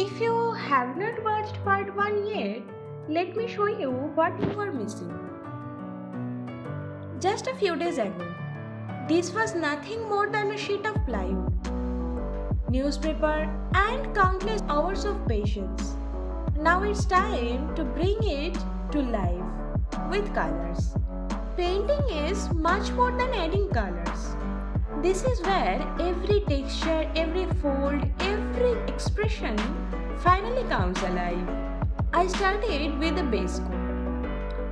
If you have not watched part 1 yet, let me show you what you are missing. Just a few days ago, this was nothing more than a sheet of plywood, newspaper, and countless hours of patience. Now it's time to bring it to life with colors. Painting is much more than adding colors. This is where every texture, every fold, every expression finally comes alive. I started with a base coat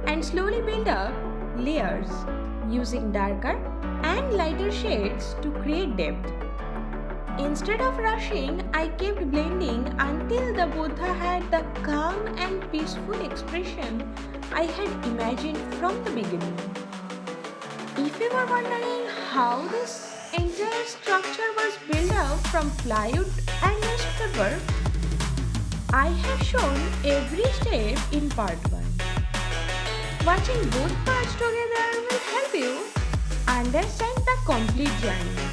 and slowly built up layers using darker and lighter shades to create depth. Instead of rushing, I kept blending until the Buddha had the calm and peaceful expression I had imagined from the beginning. If you were wondering how this entire structure was built up from plywood and newspaper, I have shown every step in part 1. Watching both parts together will help you understand the complete journey.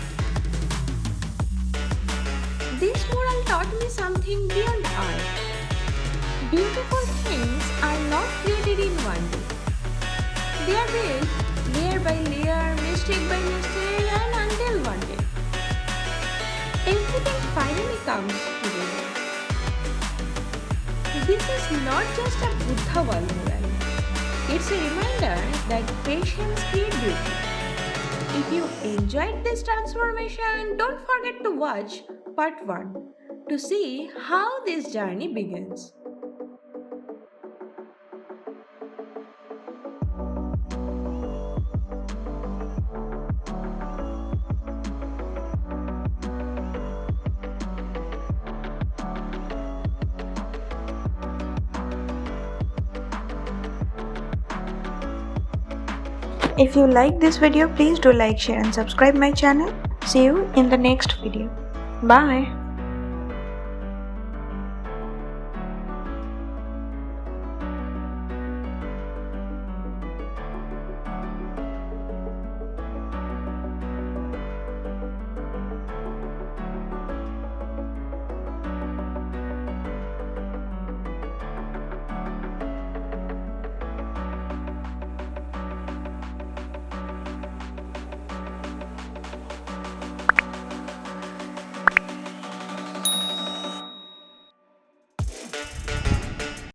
This mural taught me something beyond art. Beautiful things are not created in one day. They are built layer by layer, mistake by mistake, and until one day everything finally comes together. This is not just a Buddha wall mural. It's a reminder that patience creates beauty. If you enjoyed this transformation, don't forget to watch part 1 to see how this journey begins. If you like this video, please do like, share and subscribe my channel. See you in the next video. Bye.